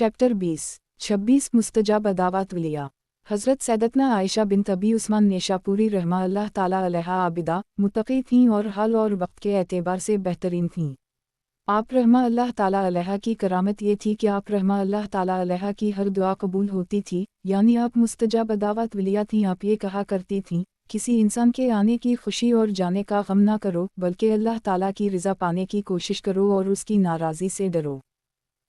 Chapter 20-26 मुस्तजाब अदावात वलिया। हज़रत सैयदतना आयशा बिन अबी उस्मान नेशापुरी रहमा अल्लाह ताला अलैहा आबिदा, मुत्तक़ी थीं और हाल और वक्त के एतबार से बेहतरीन थीं। आप रहमा अल्लाह ताला अलैहा की करामत ये थी कि आप रहमा अल्लाह ताला अलैहा की हर दुआ कबूल होती थी, यानी आप मुस्तजाब अदावात वलिया थीं। आप ये कहा करती थीं, किसी इंसान के आने की खुशी और जाने का गम ना करो, बल्कि अल्लाह ताला की रज़ा पाने की कोशिश करो और उसकी नाराज़ी से डरो।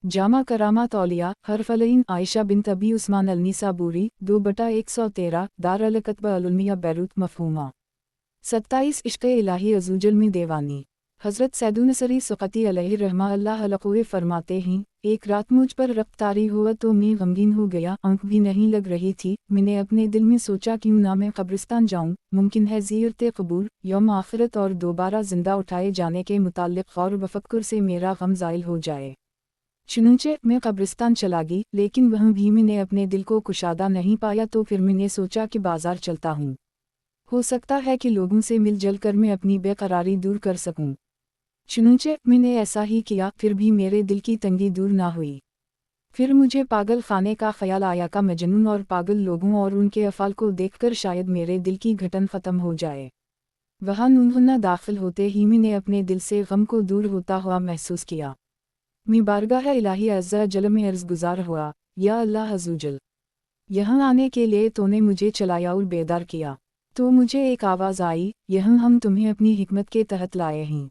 जामा करामात औलिया हरफलईन आयशा बिन अबी उस्मान अल-निसाबूरी 2/113 दार अल-कतबा अल-उलमिया बैरूत मफहूमा 27 इश्क़े इलाही अज़ूजल में देवानी। हज़रत सैदुनसरी सुक़ती अलैहि रहमा अल्लाह अलक़ुए फरमाते हैं, एक रात मुझ पर रक्त तारी हुआ तो मैं गमगीन हो गया, आँख भी नहीं लग रही थी। मैंने अपने दिल में सोचा क्यों ना मैं कब्रिस्तान जाऊँ, मुमकिन है ज़ियारत क़बूर, यौम आखिरत और दोबारा ज़िंदा उठाए जाने के मुताल्लिक़ गौर व फ़क्र से मेरा गम ज़ाइल हो जाए। चुनंचे मैं कब्रिस्तान चला गई, लेकिन वहाँ भी मैंने अपने दिल को कुशादा नहीं पाया। तो फिर मैंने सोचा कि बाज़ार चलता हूँ, हो सकता है कि लोगों से मिल जल कर मैं अपनी बेकरारी दूर कर सकूँ। चुनंचे मैंने ऐसा ही किया, फिर भी मेरे दिल की तंगी दूर ना हुई। फिर मुझे पागल खाने का ख्याल आया का मजनून और पागल लोगों और उनके अफ़ाल को देखकर शायद मेरे दिल की घटन ख़त्म हो जाए। वहाँ नूनहुन्ना दाखिल होते ही मैंने अपने दिल से गम को दूर होता हुआ महसूस किया। मैं बारगाह इलाही अज़्ज़ा जल में अर्ज़ गुज़ार हुआ, या अल्लाह अज़्ज़ुजल, यहाँ आने के लिए तूने मुझे चलाया और बेदार किया। तो मुझे एक आवाज़ आई, यहाँ हम तुम्हें अपनी हिकमत के तहत लाए हैं।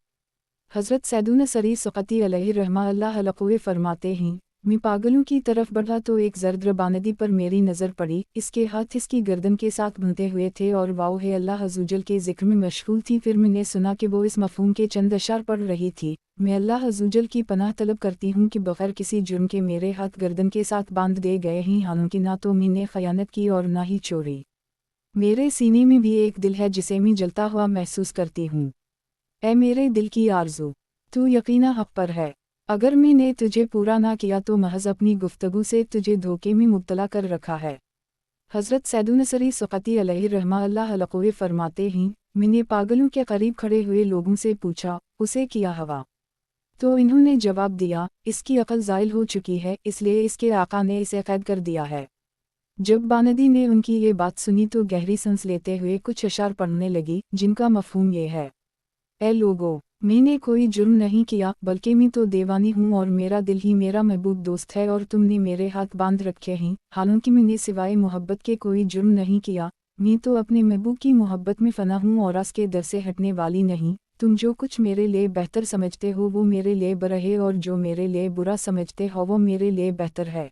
हज़रत सैदुनसरी सुक़ती अलैहि रहमा अल्लाह अलक़ुए फरमाते हैं, मैं पागलों की तरफ बढ़ा तो एक ज़र्द रबानदी पर मेरी नज़र पड़ी। इसके हाथ इसकी गर्दन के साथ बंधे हुए थे और वाओ है अल्लाह अज़्ज़ुजल के ज़िक्र में मशगूल थी। फिर मैंने सुना कि वो इस मफ़हूम के चंद अशार पढ़ रही थी, मैं अल्लाह अज़्ज़ुजल की पनाह तलब करती हूँ कि बग़ैर किसी जुर्म के मेरे हाथ गर्दन के साथ बांध दिए गए हैं, हालांकि ना तो मैंने ख़यानत की और ना ही चोरी। मेरे सीने में भी एक दिल है जिसे मैं जलता हुआ महसूस करती हूँ। ऐ मेरे दिल की आरज़ू, तू यकीना हक़ पर है। अगर मैंने तुझे पूरा ना किया तो महज अपनी गुफ्तगू से तुझे धोखे में मुब्तला कर रखा है। हज़रत सैदुनसरी सुक़ती अलैहि रहमा अल्लाह अलक़ुए फरमाते हैं, मैंने पागलों के करीब खड़े हुए लोगों से पूछा, उसे क्या हवा? तो इन्होंने जवाब दिया, इसकी अक़ल ज़ाइल हो चुकी है, इसलिए इसके आका ने इसे क़ैद कर दिया है। जब बानदी ने उनकी ये बात सुनी तो गहरी सांस लेते हुए कुछ अशार पढ़ने लगी, जिनका मफ़हूम ये है, ऐ लोगो, मैंने कोई जुर्म नहीं किया, बल्कि मैं तो दीवानी हूँ और मेरा दिल ही मेरा महबूब दोस्त है और तुमने मेरे हाथ बांध रखे हैं, हालांकि मैंने सिवाय मोहब्बत के कोई जुर्म नहीं किया। मैं तो अपने महबूब की मोहब्बत में फ़ना हूँ और आस के दर से हटने वाली नहीं। तुम जो कुछ मेरे लिए बेहतर समझते हो वो मेरे लिए बुरा है, और जो मेरे लिए बुरा समझते हो वो मेरे लिए बेहतर है।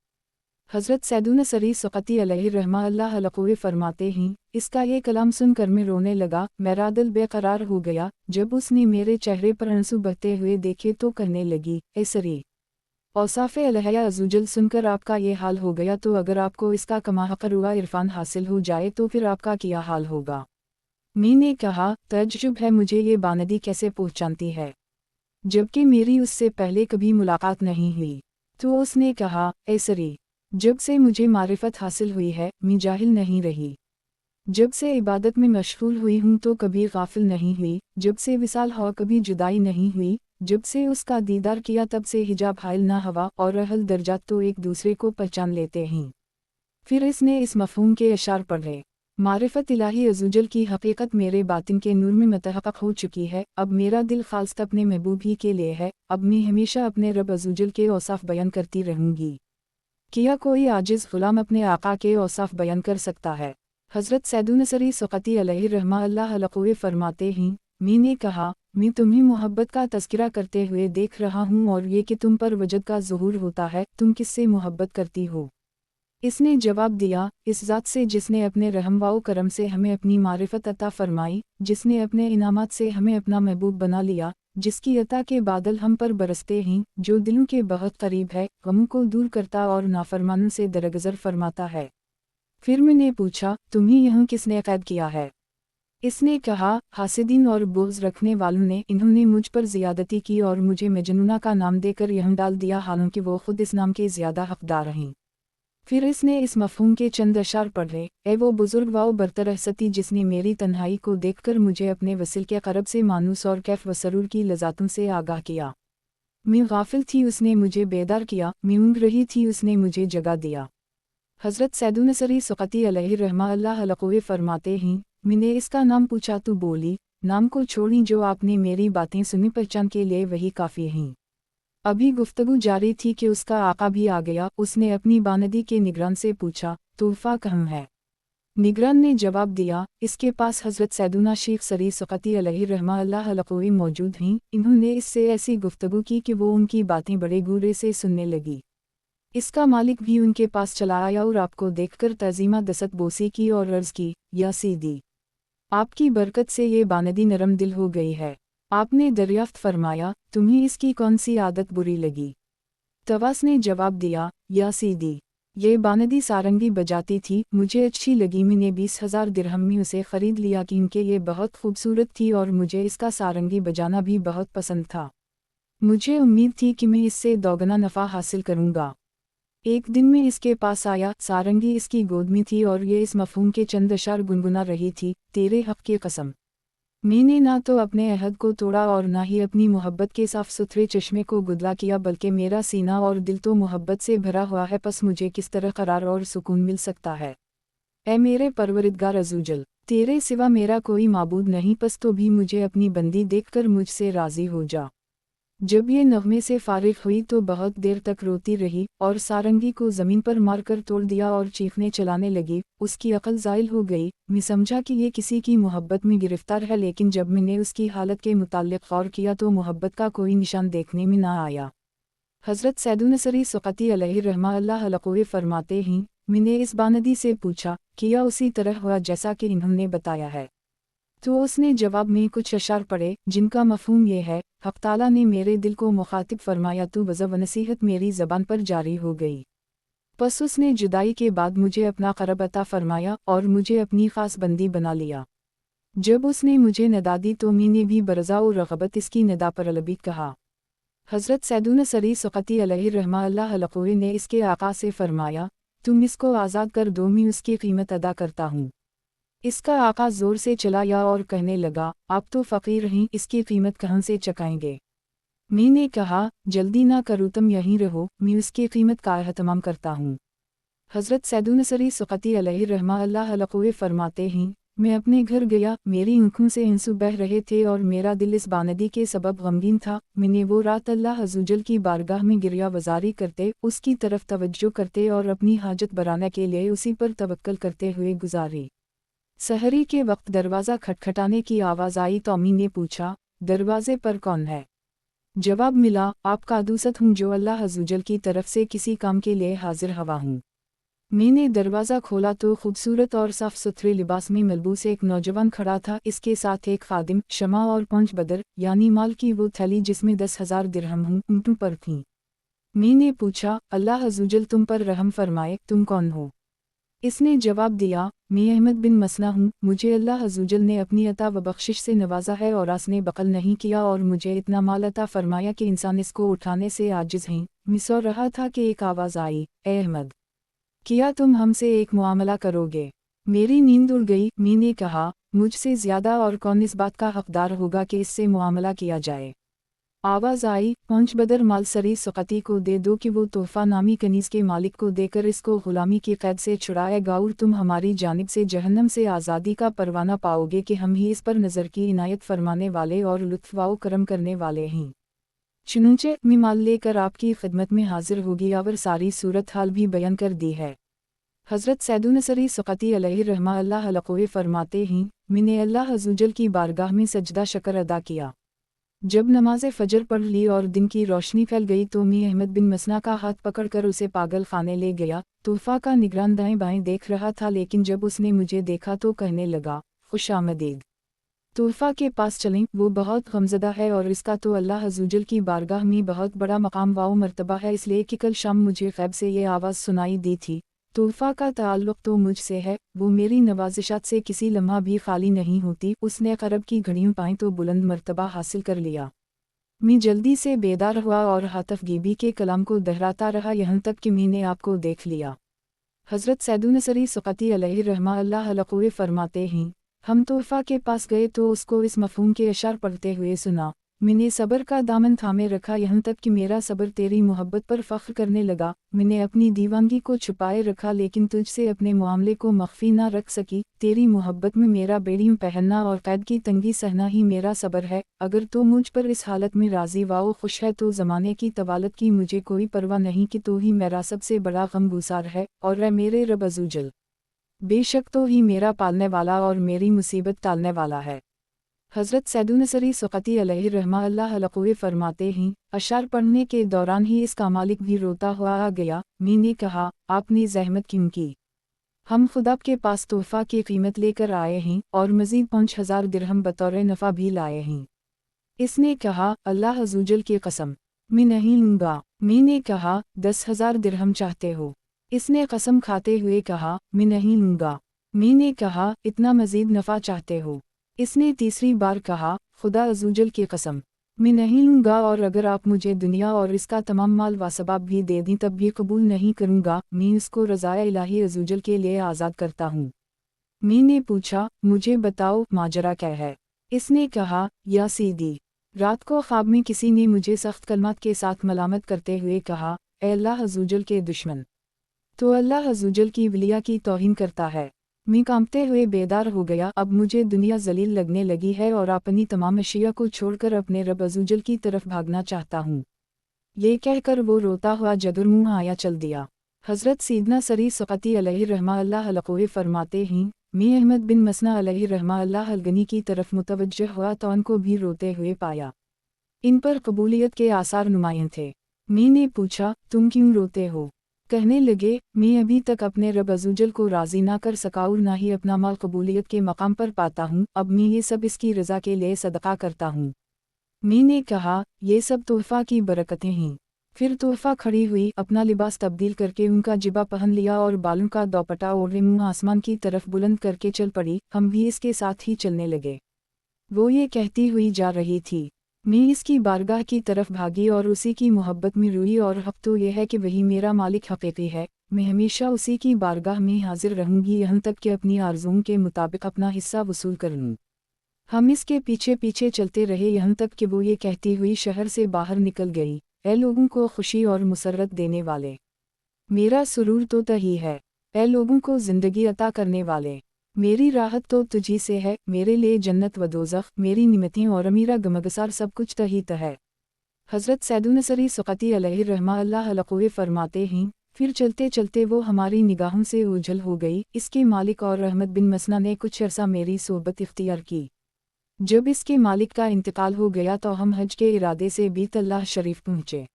हज़रत सैदुनसरी सुक़ती अलैहि रहमा अल्लाह अलक़ुए फरमाते हैं, इसका ये कलाम सुनकर मैं रोने लगा, मेरा दिल बेकरार हो गया। जब उसने मेरे चेहरे पर आंसू बहते हुए देखे तो कहने लगी, ए सरी, औसाफ़े अलैहा अज़्ज़ुजल सुनकर आपका ये हाल हो गया, तो अगर आपको इसका कमा हक़रुआ इरफान हासिल हो जाए तो फिर आपका क्या हाल होगा? मैंने कहा, तज्जुब है मुझे ये बानदी कैसे पहचानती है, जबकि मेरी उससे पहले कभी मुलाकात नहीं हुई। तो उसने कहा, ए सरी, जब से मुझे मारिफत हासिल हुई है मैं जाहिल नहीं रही। जब से इबादत में मशगूल हुई हूँ तो कभी गाफिल नहीं हुई। जब से विसाल हो कभी जुदाई नहीं हुई। जब से उसका दीदार किया तब से हिजाब हाइल ना हवा और अहल दर्जात तो एक दूसरे को पहचान लेते हैं। फिर इसने इस मफ़हूम के अशार पढ़े, मारिफत इलाही अज़्ज़ुजल की हकीकत मेरे बातिन के नूर में मतहक़क़ हो चुकी है। अब मेरा दिल ख़ालिस अपने महबूब ही के लिए है। अब मैं हमेशा अपने रब अज़्ज़ुजल के औसाफ़ बयान करती रहूँगी। क्या कोई आजिज़ ग़ुलाम अपने आका के औसाफ़ बयान कर सकता है? हज़रत सैदुनसरी सुक़ती अलैहि रहमा अल्लाह अलक़ुए फरमाते हैं, मैंने कहा, मैं तुम्हें मोहब्बत का तज़किरा करते हुए देख रहा हूँ और ये कि तुम पर वजद का ज़ुहूर होता है, तुम किससे मोहब्बत करती हो? इसने जवाब दिया, इस ज़ात से जिसने अपने रहम व करम से हमें अपनी मारिफत अता फ़रमाई, जिसने अपने इनामात से हमें अपना महबूब बना लिया, जिसकी अता के बादल हम पर बरसते हैं, जो दिलों के बहुत करीब है, गमों को दूर करता और नाफरमानों से दरगुज़र फरमाता है। फिर मैंने पूछा, तुम्हें यहाँ किसने क़ैद किया है? इसने कहा, हासिदीन और बुग़्ज़ रखने वालों ने। इन्होंने मुझ पर ज़ियादती की और मुझे मजनूना का नाम देकर यहाँ डाल दिया, हालांकि वो खुद इस नाम के ज़्यादा हक़दार हैं। फिर इसने इस मफ़हूम के चंद अशार पढ़े, ए वो बुज़ुर्ग व बरतर हसती जिसने मेरी तन्हाई को देखकर मुझे अपने वसिल के क़रब से मानूस और कैफ़ व सरूर की लज़ातों से आगाह किया। मैं गाफिल थी, उसने मुझे बेदार किया, मैं ऊँघ रही थी, उसने मुझे जगा दिया। हज़रत सैदुनसरी सुक़ती अलैहि फरमाते हैं, मैंने इसका नाम पूछा तो बोली, नाम को छोड़ी, जो आपने मेरी बातें सुनी पहचान के लिए वही काफ़ी हैं। अभी गुफ्तगू जारी थी कि उसका आका भी आ गया। उसने अपनी बानदी के निगरान से पूछा, तोहफ़ा कहाँ है? निगरान ने जवाब दिया, इसके पास हज़रत सैदुना शेख सरी सुक़ती अलैहि मौजूद हैं। इन्होंने इससे ऐसी गुफ्तगू की कि वो उनकी बातें बड़े गुर्रे से सुनने लगी। इसका मालिक भी उनके पास चला आया और आपको देखकर तज़ीमा दस्त बोसी की और अर्ज़ की, या सीदी, आपकी बरकत से ये बानदी नरम दिल हो गई है। आपने दरियाफ्त फरमाया, तुम्हें इसकी कौन सी आदत बुरी लगी? तवास ने जवाब दिया, या सीदी, ये बानदी सारंगी बजाती थी, मुझे अच्छी लगी, मैंने 20,000 दिरहम में उसे ख़रीद लिया क्योंकि ये बहुत खूबसूरत थी और मुझे इसका सारंगी बजाना भी बहुत पसंद था। मुझे उम्मीद थी कि मैं इससे दोगुना नफ़ा हासिल करूँगा। एक दिन मैं इसके पास आया, सारंगी इसकी गोद में थी और ये इस मफ़हूम के चंद अशार गुनगुना रही थी, तेरे हक़ की कसम। मैंने ना तो अपने अहद को तोड़ा और ना ही अपनी मोहब्बत के साफ़ सुथरे चश्मे को गुदला किया, बल्कि मेरा सीना और दिल तो मोहब्बत से भरा हुआ है, पस मुझे किस तरह करार और सुकून मिल सकता है? ऐ मेरे परवरिदगार अज़ुजल, तेरे सिवा मेरा कोई माबूद नहीं, पस तो भी मुझे अपनी बंदी देखकर मुझसे राज़ी हो जा। जब ये नग़मे से फ़ारिग़ हुई तो बहुत देर तक रोती रही और सारंगी को ज़मीन पर मारकर तोड़ दिया और चीखने चलाने लगी। उसकी अक़ल ज़ाइल हो गई। मैं समझा कि ये किसी की मोहब्बत में गिरफ़्तार है, लेकिन जब मैंने उसकी हालत के मुताल्लिक़ गौर किया तो मोहब्बत का कोई निशान देखने में ना आया। हज़रत सैदुनसरी सुक़ती अलैहि फरमाते हैं, मैंने इस बानदी से पूछा, किया उसी तरह हुआ जैसा कि इन्होंने बताया है? तो उसने जवाब में कुछ अशार पढ़े जिनका मफ़हूम ये है, हक़ ताला ने मेरे दिल को मुखातिब फरमाया तो वज़ा व नसीहत मेरी ज़बान पर जारी हो गई। बस उसने जुदाई के बाद मुझे अपना क़रब अता फरमाया और मुझे अपनी ख़ास बंदी बना लिया। जब उसने मुझे निदा दी तो मैंने भी बरज़ा और रग़बत इसकी निदा पर अलबी कहा। हज़रत सैदुनसरी सुक़ती अलैहि ने इसके आका से फरमाया, तुम इसको आज़ाद कर दो, मैं उसकी कीमत अदा करता हूँ। इसका आका ज़ोर से चलाया और कहने लगा, आप तो फ़कीर हैं, इसकी कीमत कहाँ से चकाएंगे? मैंने कहा, जल्दी ना करो, तुम यहीं रहो, मैं उसकी कीमत का एहतमाम करता हूँ। हज़रत सैदुनसरी सुक़ती अलैहि फरमाते हैं, मैं अपने घर गया, मेरी आँखों से आंसू बह रहे थे और मेरा दिल इस बानदी के सबब गमगीन था। मैंने वो रात अल्लाह अज़्ज़वजल की बारगाह में गिरिया वज़ारी करते, उसकी तरफ तवज्जो करते और अपनी हाजत बराने के लिए उसी पर तवक्कल करते हुए गुजारी। सहरी के वक्त दरवाज़ा खटखटाने की आवाज़ आई तो अम्मी ने पूछा, दरवाज़े पर कौन है? जवाब मिला, आपका दूसत हूँ जो अल्लाह अज़्ज़वजल की तरफ से किसी काम के लिए हाजिर हवा हूँ। मैंने दरवाज़ा खोला तो खूबसूरत और साफ़ सुथरे लिबास में मलबूस एक नौजवान खड़ा था। इसके साथ एक खादिम, शमा और 5 बदर यानी माल की वो थैली जिसमें 10,000 दिरहम ऊँटों पर थीं। मैंने पूछा, अल्लाह अज़्ज़वजल तुम पर रहम फरमाए, तुम कौन हो? इसने जवाब दिया, मैं अहमद बिन मसना हूँ, मुझे अल्लाह अज़्ज़वजल ने अपनी अता व बख्शिश से नवाजा है और आसने बकल नहीं किया और मुझे इतना माल अता फरमाया कि इंसान इसको उठाने से आजिज़ हैं। मैं सो रहा था कि एक आवाज़ आई, ए अहमद, क्या तुम हमसे एक मुआमला करोगे? मेरी नींद उड़ गई। मैंने कहा, मुझसे ज़्यादा और कौन इस बात का हक़दार होगा कि इससे मुआमला किया जाए? आवाज़ आई, 5 बदर माल सरी सुक़ती को दे दो कि वो तोहफ़ा नामी कनीज़ के मालिक को देकर इसको ग़ुलामी की क़ैद से छुड़ाएगा और तुम हमारी जानिब से जहन्नम से आज़ादी का परवाना पाओगे कि हम ही इस पर नज़र की इनायत फरमाने वाले और लुत्फ़ व करम करने वाले हैं। चुनूचे मैं माल लेकर आपकी खिदमत में हाजिर होगी और सारी सूरत हाल भी बयान कर दी है। हज़रत सैदुनसरी सुक़ती अलैहि फरमाते हैं, मैंने अल्लाह अज़्ज़वजल की बारगाह में सजदा शकर अदा किया। जब नमाज़ फ़जर पढ़ ली और दिन की रोशनी फैल गई तो मैं अहमद बिन मसना का हाथ पकड़कर उसे पागल खाने ले गया। तोहफ़ा का निगरान दाएं बाएं देख रहा था, लेकिन जब उसने मुझे देखा तो कहने लगा, खुश आमदीद। तोहफ़ा के पास चलें, वो बहुत गमज़दा है और इसका तो अल्लाह अज़्ज़वजल की बारगाह में बहुत बड़ा मकाम व मर्तबा है, इसलिए कि कल शाम मुझे ग़ैब से ये आवाज़ सुनाई दी थी। तोहफ़ा का ताल्लुक़ तो मुझसे है, वो मेरी नवाज़िशात से किसी लम्हा भी खाली नहीं होती। उसने क़रब की घड़ियों पाएँ तो बुलंद मर्तबा हासिल कर लिया। मैं जल्दी से बेदार हुआ और हातफ़ गीबी के कलाम को दोहराता रहा यहाँ तक कि मैंने आपको देख लिया। हज़रत सैदुनसरी सुक़ती अलैहि फरमाते हैं, हम तोहफ़ा के पास गए तो उसको इस मफ़हूम के अशार पढ़ते हुए सुना, मैंने सब्र का दामन थामे रखा यहाँ तक कि मेरा सब्र तेरी मोहब्बत पर फ़ख्र करने लगा। मैंने अपनी दीवानगी को छुपाए रखा लेकिन तुझसे अपने मामले को मख्फी ना रख सकी। तेरी मोहब्बत में मेरा बेड़ियों पहनना और कैद की तंगी सहना ही मेरा सब्र है। अगर तो मुझ पर इस हालत में राज़ी व खुश है तो ज़माने की तवालत की मुझे कोई परवाह नहीं कि तो ही मेरा सबसे बड़ा गमगुसार है और है मेरे रब अज़्ज़वजल। बेशक तो ही मेरा पालने वाला और मेरी मुसीबत टालने वाला है। हज़रत सैदुनसरी सुक़ती अलैहिर्रहमतुल्लाह फरमाते हैं, अशार पढ़ने के दौरान ही इसका मालिक भी रोता हुआ आ गया। मैंने कहा, आपने ज़हमत क्यों की? हम खुदा के पास तोहफ़ा की कीमत लेकर आए हैं और मज़ीद 5000 दिरहम बतौर नफ़ा भी लाए हैं। इसने कहा, अल्लाह अज़्ज़वजल की कसम, मैं नहीं लूँगा। मैंने कहा, 10,000 दिरहम चाहते हो? इसने कसम खाते हुए कहा, मैं नहीं लूँगा। मैंने कहा, इतना मज़ीद नफ़ा चाहते हो? इसने तीसरी बार कहा, खुदा अज़्ज़वजल की कसम, मैं नहीं लूँगा और अगर आप मुझे दुनिया और इसका तमाम माल व सबाब भी दे दें तब भी कबूल नहीं करूँगा। मैं इसको रज़ाए इलाही अज़्ज़वजल के लिए आज़ाद करता हूँ। मैंने पूछा, मुझे बताओ माजरा क्या है? इसने कहा, या सीदी, रात को ख्वाब में किसी ने मुझे सख्त कलमात के साथ मलामत करते हुए कहा, ए अल्लाह अज़्ज़वजल के दुश्मन, तो अल्लाह अज़्ज़वजल की वलिया की तौहीन करता है। मैं कांपते हुए बेदार हो गया। अब मुझे दुनिया जलील लगने लगी है और अपनी तमाम अशिया को छोड़कर अपने रब अज़्ज़वजल की तरफ भागना चाहता हूँ। ये कहकर वो रोता हुआ जदुर्मुँह आया चल दिया। हज़रत सैयदना सरी सुक़ती अलैहिर्रहमतुल्लाह फरमाते हैं, मैं अहमद बिन मसना अलैहिर्रहमतुल्लाह अलगनी की तरफ मुतवज्जह हुआ तो उनको भी रोते हुए पाया। इन पर कबूलियत के आसार नुमायाँ थे। मैंने पूछा, तुम क्यों रोते हो? कहने लगे, मैं अभी तक अपने रब अज़्ज़वजल को राज़ी ना कर सका और ना ही अपना माल कबूलियत के मकाम पर पाता हूँ। अब मैं ये सब इसकी रज़ा के लिए सदका करता हूँ। मैंने कहा, ये सब तोहफ़ा की बरकतें हैं। फिर तोहफ़ा खड़ी हुई, अपना लिबास तब्दील करके उनका जिबा पहन लिया और बालों का दोपट्टा ओढ़े मुँह आसमान की तरफ बुलंद करके चल पड़ी। हम भी इसके साथ ही चलने लगे। वो ये कहती हुई जा रही थी। मैं इसकी बारगाह की तरफ भागी और उसी की मोहब्बत में रोई और हक़ तो यह है कि वही मेरा मालिक हक़ीक़ी है। मैं हमेशा उसी की बारगाह में हाजिर रहूँगी यहाँ तक कि अपनी आरज़ुओं के मुताबिक अपना हिस्सा वसूल कर लूँ। हम इसके पीछे पीछे चलते रहे यहाँ तक कि वो ये कहती हुई शहर से बाहर निकल गई, ए लोगों को खुशी और मुसर्रत देने वाले, मेरा सुरूर तो तही है। ए लोगों को ज़िंदगी अता करने वाले, मेरी राहत तो तुझी से है। मेरे लिए जन्नत व दोज़ख, मेरी निमतें और मेरा गमगसार सब कुछ तही है। हज़रत सैदुनसरी सुक़ती अलैहिर्रहमतुल्लाह फरमाते हैं, फिर चलते चलते वो हमारी निगाहों से ओझल हो गई। इसके मालिक और अहमद बिन मसना ने कुछ अरसा मेरी सोबत इख्तियार की। जब इसके मालिक का इंतकाल हो गया तो हम हज के इरादे से बैतुल्लाह शरीफ पहुँचे।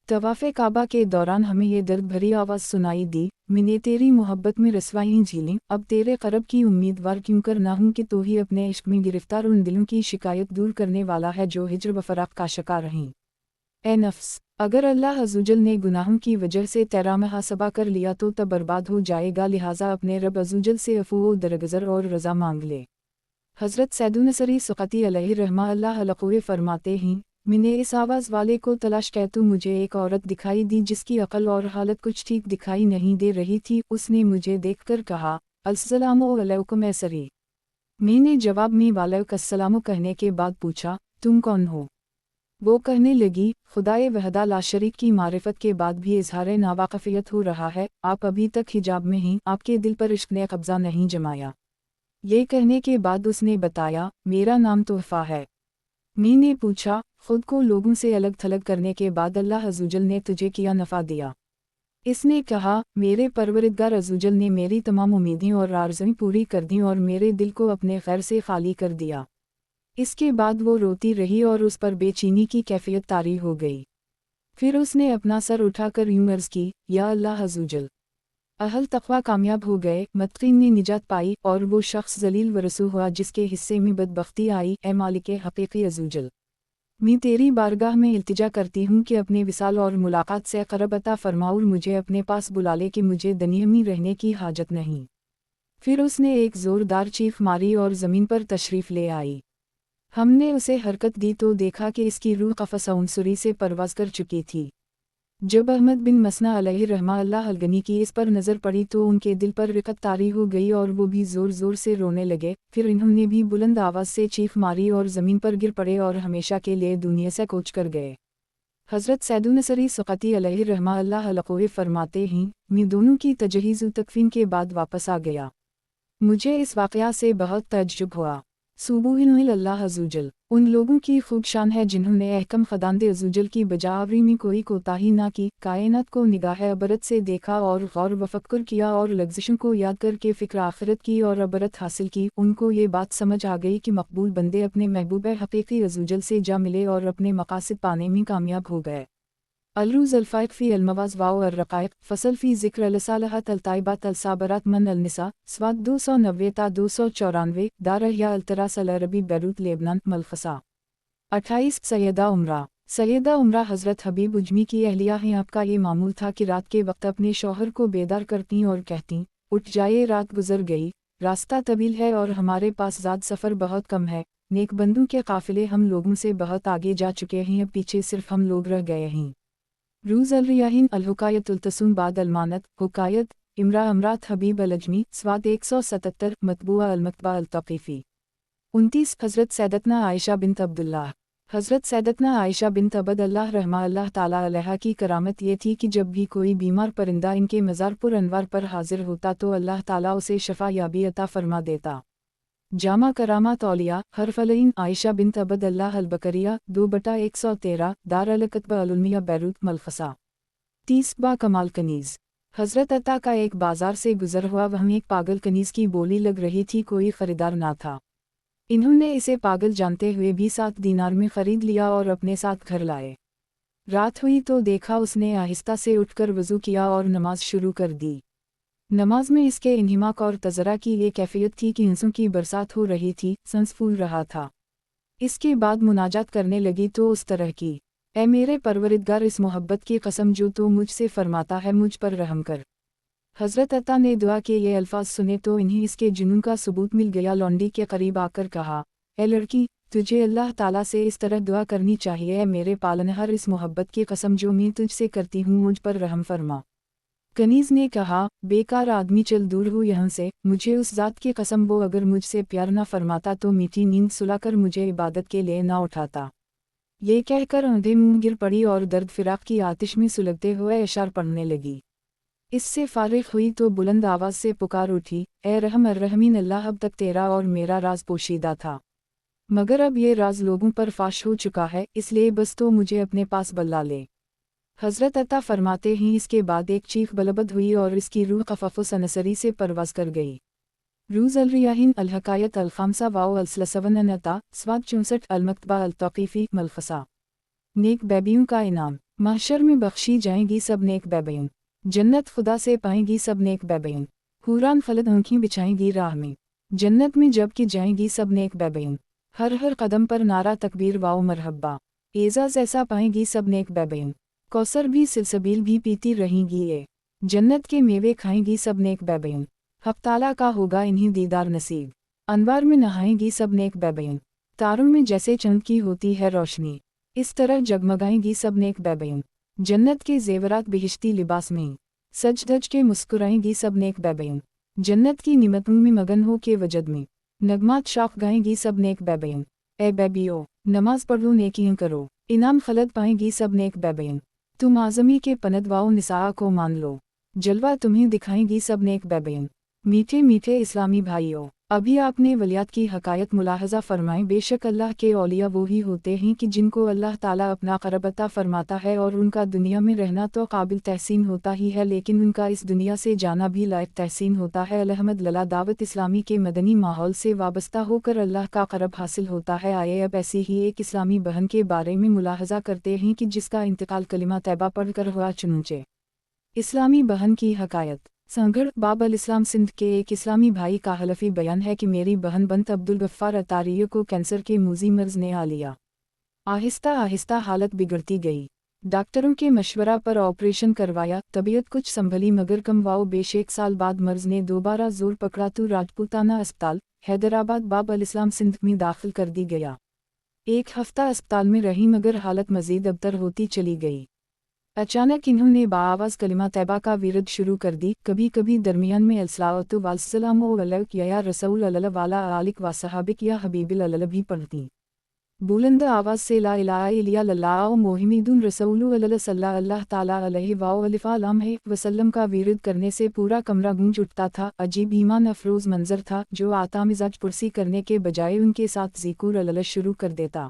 तवाफ़े काबा के दौरान हमें ये दर्द भरी आवाज़ सुनाई दी, मैंने तेरी मोहब्बत में रसवाई झीलीं, अब तेरे क़रब की उम्मीदवार क्यों कर ना हूँ कि तो ही अपने इश्क में गिरफ्तार उन दिलों की शिकायत दूर करने वाला है जो हिज्र व फ़राक़ का शिकार रहीं। ए नफ्स, अगर अल्लाह अज़्ज़वजल ने गुनाहों की वजह से तेरा मुहासबा कर लिया तो तब बर्बाद हो जाएगा। लिहाजा अपने रब अज़्ज़वजल से अफ़ू व दरगुज़र और रज़ा मांग ले। हज़रत सैदुनसरी सुक़ती अलैहिर्रहमतुल्लाह फरमाते हैं, मैंने इस आवाज़ वाले को तलाश किया तो मुझे एक औरत दिखाई दी जिसकी अक़ल और हालत कुछ ठीक दिखाई नहीं दे रही थी। उसने मुझे देखकर कहा, अस्सलामु अलैकुम ए सरी। मैंने जवाब में वालैकुमुस्सलाम कहने के बाद पूछा, तुम कौन हो? वो कहने लगी, खुदाए वहदा ला शरीक की मारिफत के बाद भी इज़हार नावाक़फ़ियत हो रहा है। आप अभी तक हिजाब में हैं, आपके दिल पर इश्क ने कब्ज़ा नहीं जमाया। ये कहने के बाद उसने बताया, मेरा नाम तोहफ़ा है। मैंने पूछा, खुद को लोगों से अलग थलग करने के बाद अल्लाह अज़्ज़वजल ने तुझे क्या नफ़ा दिया? इसने कहा, मेरे परवरिदगार अज़्ज़वजल ने मेरी तमाम उम्मीदें और आरज़ुएं पूरी कर दीं और मेरे दिल को अपने खैर से खाली कर दिया। इसके बाद वो रोती रही और उस पर बेचैनी की कैफियत तारी हो गई। फिर उसने अपना सर उठाकर यूं अर्ज़ की, या अल्लाह अज़्ज़वजल, अहल तक़वा कामयाब हो गए, मुत्क़ीन ने निजात पाई और वो शख्स ज़लील व रसूह हुआ जिसके हिस्से में बदबख्ती आई। ए मालिक हक़ीक़ी अज़्ज़वजल, मैं तेरी बारगाह में इल्तिजा करती हूँ कि अपने विसाल और मुलाकात से क़रब अता फ़रमा और मुझे अपने पास बुला ले कि मुझे दुनिया में रहने की हाजत नहीं। फिर उसने एक ज़ोरदार चीख मारी और ज़मीन पर तशरीफ़ ले आई। हमने उसे हरकत दी तो देखा कि इसकी रूह क़फ़स अंसुरी से परवाज़ कर चुकी थी। जब अहमद बिन मसना अलैहि रहमतुल्लाह अलगनी की इस पर नज़र पड़ी तो उनके दिल पर रिक़त तारी हो गई और वो भी ज़ोर ज़ोर से रोने लगे। फिर इन्होंने भी बुलंद आवाज़ से चीख मारी और ज़मीन पर गिर पड़े और हमेशा के लिए दुनिया से कूच कर गए। हज़रत सैदुन्नसरी सक़ती अलैहि रहमतुल्लाह अलैहि फरमाते हैं, मैं दोनों की तजहीज़ तकफ़ीन के बाद वापस आ गया। मुझे इस वाक़या से बहुत तअज्जुब हुआ। सुबूहिन अल्लाह अज़्ज़वजल, उन लोगों की खूब शान है जिन्होंने अहकम ख़ुदावंद अज़्ज़वजल की बजावरी में कोई कोताही ना की, कायनात को निगाह अबरत से देखा और गौर व फ़क्र किया और लग़्ज़िशों को याद करके फ़िक्र आखिरत की और अबरत हासिल की। उनको ये बात समझ आ गई कि मकबूल बंदे अपने महबूब हक़ीक़ी अज़्ज़वजल से जा मिले और अपने मक़ासिद पाने में कामयाब हो गए। अलरूज़ अलफ़ाइक़ फ़ी अलमवाज़ वाओ अर्रक़ाइक़ फ़सल फ़ी ज़िक्र अलसालहत अलताइबात अलसाबरात मन अलनिसा स्वाद 290 ता 294 दारहिया अल्तरास अलअरबी बैरूत लेबनान मलफ़सा 28 सैयदा उम्रा हज़रत हबीब उजमी की अहलिया हैं। आपका ये मामूल था कि रात के वक्त अपने शौहर को बेदार करती और कहती, उठ जाइए रात गुजर गई, रास्ता तवील है और हमारे पास ज़ाद सफ़र बहुत कम है। नेक बंदों के काफ़िले हम लोगों से बहुत आगे जा चुके हैं, अब पीछे सिर्फ हम लोग रह गए हैं। रूज़ अल-रियाहीन अल-हुकायतुल-तसूम बाद अल-मानत हुकायत इमरा अमरात हबीब अल-अजमी स्वाद 177 मतबूआ अल-मकतबा अल-तक़ीफ़ी 29 हज़रत सैयदतना आयशा बिन्त अब्दुल्लाह। हज़रत सैयदतना आयशा बिन्त अबद अल्लाह रहमतुल्लाह ताला अलैहा की करामत ये थी कि जब भी कोई बीमार परिंदा इनके मज़ार पुर अनवार पर हाजिर होता तो अल्लाह ताला उसे शफ़ा याबी अता फरमा देता। जामा करामात औलिया हरफलईन आयशा बिन्त अबद अल्लाह अल-बकरिया 2/113 दार अल-कतबा अल-उलमिया बैरूत मलफ़सा 30 बा कमाल कनीज़। हज़रत अता का एक बाज़ार से गुज़र हुआ, वहाँ एक पागल कनीज़ की बोली लग रही थी, कोई ख़रीदार ना था। इन्होंने इसे पागल जानते हुए भी 7 दीनार में ख़रीद लिया और अपने साथ घर लाए। रात हुई तो देखा उसने आहिस्ता से उठकर वज़ू किया और नमाज शुरू कर दी। नमाज में इसके इन्हिमाक और तज़रा की ये कैफियत थी कि इंसों की बरसात हो रही थी, सांस फूल रहा था। इसके बाद मुनाजात करने लगी तो उस तरह की, ऐ मेरे परवरिदगार, इस मोहब्बत की कसम जो तो मुझसे फरमाता है, मुझ पर रहम कर। हज़रत अता ने दुआ के ये अल्फाज सुने तो इन्हें इसके जुनून का सबूत मिल गया। लौंडी के करीब आकर कहा, ऐ लड़की, तुझे अल्लाह ताला से इस तरह दुआ करनी चाहिए, ऐ मेरे पालनहार, इस मोहब्बत की कसम जो मैं तुझसे करती हूँ, मुझ पर रहम फरमा। कनीज़ ने कहा, बेकार आदमी, चल दूर हो यहाँ से, मुझे उस ज़ात की कसम, वो अगर मुझसे प्यार न फरमाता तो मीठी नींद सुलाकर मुझे इबादत के लिए ना उठाता। ये कहकर अंधे मुंह गिर पड़ी और दर्द फिराक की आतिश में सुलगते हुए अशार पढ़ने लगी। इससे फारिग हुई तो बुलंद आवाज़ से पुकार उठी, ए रहम अर्रहमीन अल्लाह, अब तक तेरा और मेरा राज पोशीदा था, मगर अब ये राज लोगों पर फाश हो चुका है, इसलिए बस तो मुझे अपने पास बुला ले। हज़रत अता फरमाते हैं, इसके बाद एक चीख बलबद हुई और इसकी रूह क़फ़फ़ सनसरी से परवाज़ कर गई। रूज़ अल-रियाहीन अल-हकायत अल-ख़ामसा वाओ अल-सलसवन अता स्वाद 64 अल-मकतबा अल-तक़ीफ़ी मलफ़सा। नेक बैबियों का इनाम। महशर में बख्शी जाएंगी सब नेक बैबियों, जन्नत खुदा से पाएंगी सब नेक बैबियों, हुरान खलद आँखें बिछाएंगी राह में, जन्नत में जब कि जाएंगी सब नेक बैबियों, हर हर कदम पर नारा तकबीर वाओ मरहब्बा, एज़ाज़ ऐसा पाएंगी सब नेक बैबियों, कौसर भी सिलसबील भी पीती रहेंगी ये, जन्नत के मेवे खाएंगी सब नेक बैबियों, हक़ ताला का होगा इन्हीं दीदार नसीब, अनवार में नहाएंगी सब नेक बैबियों, तारों में जैसे चंद की होती है रोशनी, इस तरह जगमगाएंगी सब नेक बैबियों, जन्नत के ज़ेवरात बिहिश्ती लिबास में, सज धज के मुस्कुराएंगी सब नेक बैबियों, जन्नत की निमतों में मगन हो के वजद में, नगमात शाख गाएंगी सब नेक बैबियों, ए बैबियो, नमाज पढ़ो नेकियां करो, इनाम खलद पाएंगी सब नेक बैबियों, तुम आज़मी के पनदवाओ निसाआ को मान लो, जलवा तुम्हें दिखाएंगी सब नेक बैबियों। मीठे मीठे इस्लामी भाइयों, अभी आपने वलियात की हकायत मुलाहज़ा फरमाएं। बेशक अल्लाह के औलिया वो ही होते हैं कि जिनको अल्लाह ताला अपना क़रब अता फरमाता है और उनका दुनिया में रहना तो काबिल तहसीन होता ही है, लेकिन उनका इस दुनिया से जाना भी लायक तहसीन होता है। अलहमद लला दावत इस्लामी के मदनी माहौल से वाबस्ता होकर अल्लाह का क़रब हासिल होता है। आइए अब ऐसी ही एक इस्लामी बहन के बारे में मुलाहज़ा करते हैं कि जिसका इंतकाल कलिमा तैबा पढ़ कर हुआ। चुनूचे इस्लामी बहन की हकायत। संगढ़ बाब अल इस्लाम सिंध के एक इस्लामी भाई का हलफी बयान है कि मेरी बहन बंत अब्दुल गफ्फार अतारियो को कैंसर के मूजी मर्ज ने आ लिया। आहिस्ता आहिस्ता हालत बिगड़ती गई, डॉक्टरों के मशवरा पर ऑपरेशन करवाया, तबीयत कुछ संभली मगर कम वाओ बेश 1 साल बाद मर्ज ने दोबारा जोर पकड़ा तो राजपूताना अस्पताल हैदराबाद बाब अल इस्लाम सिंध में दाखिल कर दी गया। 1 हफ्ता अस्पताल में रही मगर हालत मज़ीद अबतर होती चली गई। अचानक इन्होंने बाआवाज़ कलिमा तैयबा का विरद शुरू कर दी, कभी कभी दरमियान में अलसलावतु वस्सलामु अलैक या रसूल अल्लाह वाला आलिक व सहाबिक या हबीबिल अल्लाह भी पढ़ती। बुलंद आवाज़ से ला इलाहा इल्लल्लाह मोहम्मदुन रसूलु अल्लाह सल्लल्लाहु ताला अलैहि वसल्लम वसल्लम का विरद करने से पूरा कमरा गूंज उठता था। अजीब ईमान अफरोज़ मंजर था जो आता मिजाज पुरसी करने के बजाय उनके साथ ज़िक्र अल्लाह शुरू कर देता।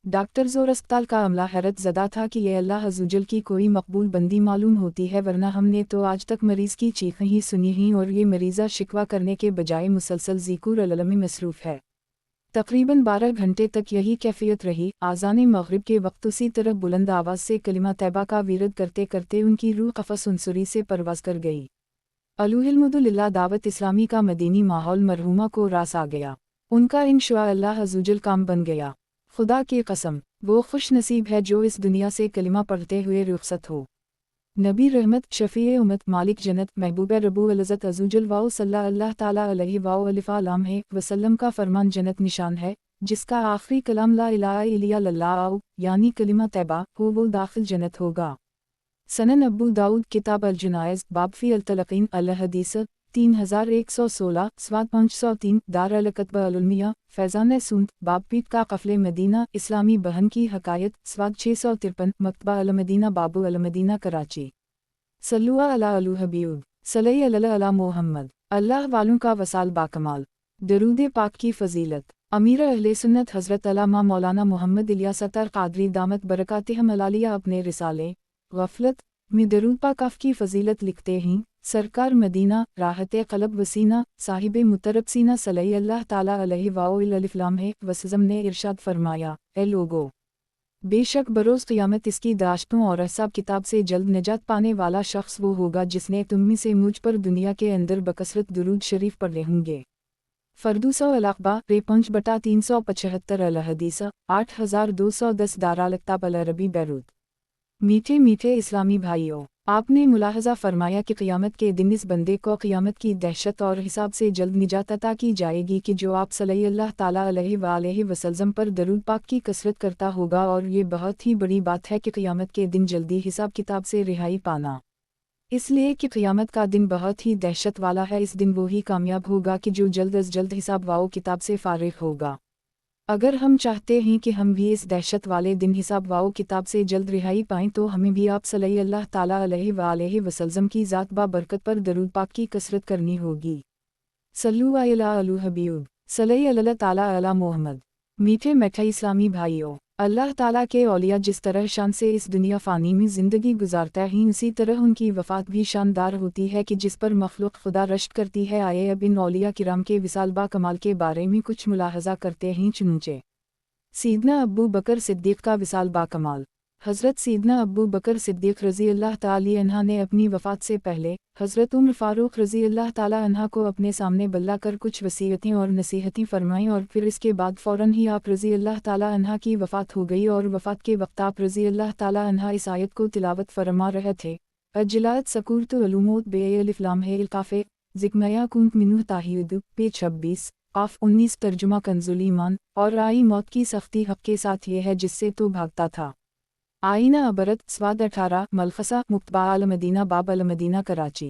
डॉक्टर्स और अस्पताल का अमला हैरत ज़दा था कि यह अल्लाह अज़्ज़वजल की कोई मकबूल बंदी मालूम होती है, वरना हमने तो आज तक मरीज़ की चीखें ही सुनी ही और ये मरीज़ा शिकवा करने के बजाय मुसलसल ज़िक्र अल्लाह में मसरूफ़ है। तकरीबन 12 घंटे तक यही कैफियत रही। आज़ान मग़रिब के वक्त उसी तरह बुलंद आवाज़ से कलिमा तैयबा का विरद करते करते उनकी रूह क़फ़स उनसुरी से परवाज़ कर गई। अलहम्दुलिल्लाह दावत इस्लामी का मदीनी माहौल मरहूमा को रास आ गया। उनका इंशाअल्लाह अज़्ज़वजल काम बन गया। खुदा की कसम, वो खुश नसीब है जो इस दुनिया से कलिमा पढ़ते हुए रुखसत हो। नबी रहमत, शफ़ीए उम्मत, मालिक जन्नत, महबूब रब्बुल इज़्ज़त अज़्ज़वजल वाओ सल्लल्लाहु ताला अलैहि वसल्लम का फरमान जन्नत निशान है, जिसका आखिरी कलाम ला इलाहा इल्लल्लाह यानी कलिमा तैयबा हो, वो दाखिल जन्नत होगा। सनन अबू दाऊद किताब अल जनाइज़ बाब फ़ी अल तलक़ीन अल हदीस 3116 स्वाद 503 दार अल कतब अल उलमिया फैज़ान सूंद बाब पीट का क़फ़ले मदीना इस्लामी बहन की हकायत स्वाद 653 मकतबा अल मदीना बाबू अल मदीना कराची। सल्लु अला अलू हबीब सल्लल्लाहु अलैहि अला मोहम्मद। अल्लाह वालों का वसाल बाकमाल। दरूद पाक की फ़जीलत। अमीर अहले सुन्नत हज़रत अल्लामा मौलाना मोहम्मद इलियास अत्तार क़ादरी दामत बरकातिहिम अलालिया अपने रिसाले गफ़लत में दरूद पाक की फ़जीलत लिखते हैं। सरकार मदीना राहत क़लब वसीना साहिब मुतरब सीना सल्लल्लाहु ताला अलैहि वसल्लम ने इरशाद फरमाया, ए लोगो, बेशक बरोज़ क़यामत इसकी दाश्तों और हिसाब किताब से जल्द निजात पाने वाला शख्स वो होगा जिसने तुम में से मुझ पर दुनिया के अंदर बकसरत दुरूद शरीफ पढ़े होंगे। फरदूसो अल-अख़बार 5/375 अल हदीस 8210 दाराल-किताब अल-अरबी बैरूत। मीठे मीठे इस्लामी भाइयों, आपने मुलाहज़ा फरमाया कि क़यामत के दिन इस बंदे को क़यामत की दहशत और हिसाब से जल्द निजात अता की जाएगी कि जो आप सल्लल्लाहु ताला अलैहि वसल्लम पर दरूद पाक की कसरत करता होगा, और ये बहुत ही बड़ी बात है कि क़यामत के दिन जल्दी हिसाब किताब से रिहाई पाना, इसलिए कि क़यामत का दिन बहुत ही दहशत वाला है। इस दिन वो ही कामयाब होगा कि जो जल्द अज जल्द हिसाब वाओ किताब से फ़ारिग होगा। अगर हम चाहते हैं कि हम भी इस दहशत वाले दिन हिसाब वाओ किताब से जल्द रिहाई पाएँ, तो हमें भी आप सल्लल्लाहु ताला अलैहि वसल्लम की ज़ात बा बरकत पर दरूद पाक की कसरत करनी होगी। सल्लु अला अलू हबीब सल्लल्लाहु ताला अला मोहम्मद। मीठे मीठे इस्लामी भाइयों, अल्लाह ताला के औलिया जिस तरह शान से इस दुनिया फ़ानी में ज़िंदगी गुजारता है, उसी तरह उनकी वफ़ात भी शानदार होती है कि जिस पर मखलूक खुदा रश्क करती है। आए अब इन औलिया किराम के विसाल बा कमाल के बारे में कुछ मुलाहज़ा करते हैं। चुनूचे सीदना अबू बकर सिद्दीक़ का विसाल बा कमाल। हज़रत सीदना अबू बकर सिद्दीक़ रज़ी अल्लाह ताला अन्हा ने अपनी वफ़ात से पहले हज़रत उम्र फ़ारूक़ रज़ी अल्लाह ताला अन्हा को अपने सामने बुला कर कुछ वसीयतें और नसीहतें फरमाईं, और फिर इसके बाद फ़ौरन ही आप रज़ी अल्लाह ताला अन्हा की वफ़ात हो गई। और वफ़ात के वक्त आप रज़ी अल्लाह ताला अन्हा इस आयत को तिलावत फरमा रहे थे, अजलात सकूरतु अलूमोत बेअलिफ़लाम है इल्काफ़े ज़िक्मया कुंत मिन्हु ताहिद पे 26 आफ 19 तर्जुमा कंजुल ईमान। और आई मौत की सख्ती हक़ के साथ ये है जिससे तो भागता था। आईना अबरत स्वाद 18 मलखसा मुक्तबा अल मदीना बाब अल मदीना कराची।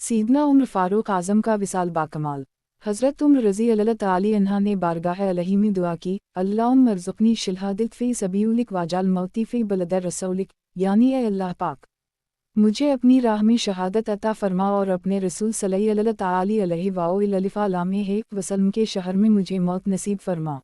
सीदना उम्र फ़ारूक़ आज़म का विसाल बाकमाल। हज़रत उम्र रज़ी अल्लाह ताला अन्हा ने बारगाह अलही में दुआ की, अल्लाहुम्मा अर्ज़ुक़नी शहादत फ़ी सबीलिक वाजाल मौती फ़ी बलद रसूलिक, यानी ए अल्लाह पाक, मुझे अपनी राह में शहादत अता फ़रमा और अपने रसूल सल्लल्लाहु ताला अलैहि वसल्लम के शहर में मुझे मौत नसीब फ़रमा।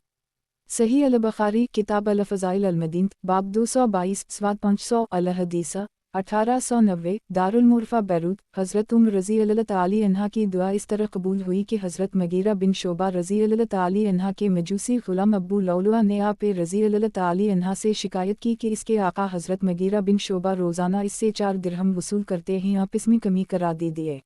सही अल बुखारी किताब अल फ़ज़ाइल अल मदीन बाब 222 स्वाद 500 अल हदीस 1890 दारुल मुर्फ़ा बैरूत। हज़रत उम्र रज़ी अल्लाह ताला अन्हा की दुआ इस तरह कबूल हुई कि हज़रत मगीरा बिन शोबा रज़ी अल्लाह ताला अन्हा के मजूसी ग़ुलाम अबू लौलुआ ने आप रज़ी अल्लाह ताला अन्हा से शिकायत की कि इसके आका हज़रत मगीरा बिन शोबा रोज़ाना इससे 4 दिरहम वसूल करते हैं, आप इसमें कमी करा दीजिए।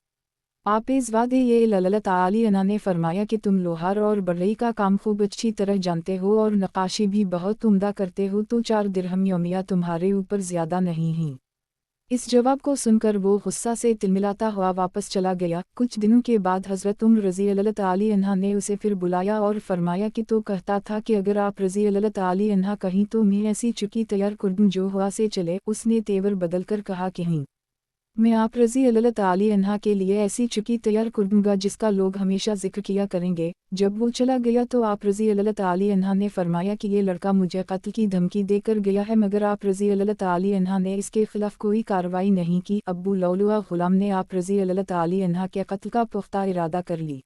आप इस वादे ये अल्लाह ताला अन्हा ने फरमाया कि तुम लोहार और बढ़ई का काम खूब अच्छी तरह जानते हो और नक्काशी भी बहुत उम्दा करते हो, तो 4 दिरहम यौमिया तुम्हारे ऊपर ज़्यादा नहीं हैं। इस जवाब को सुनकर वो गुस्सा से तिलमिलाता हुआ वापस चला गया। कुछ दिनों के बाद हज़रत उम्र रज़ी अल्लाह ताला अन्हा ने उसे फिर बुलाया और फरमाया कि तो कहता था कि अगर आप रज़ी अल्लाह ताला अन्हा कहीं तो मैं ऐसी चुकी तैयार कर दूं जो हवा से चले। उसने तेवर बदल कर कहा कि नहीं, मैं आप रज़ी अल्लाह ताला अन्हा के लिए ऐसी चुकी तैयार कर दूंगा जिसका लोग हमेशा जिक्र किया करेंगे। जब वो चला गया तो आप रज़ी अल्लाह ताला अन्हा ने फरमाया कि ये लड़का मुझे कत्ल की धमकी देकर गया है, मगर आप रज़ी अल्लाह ताला अन्हा ने इसके खिलाफ कोई कार्रवाई नहीं की। अब्बू लौलुआ गुलाम ने आप रज़ी अल्लाह ताला अन्हा के कत्ल का पुख्ता इरादा कर ली,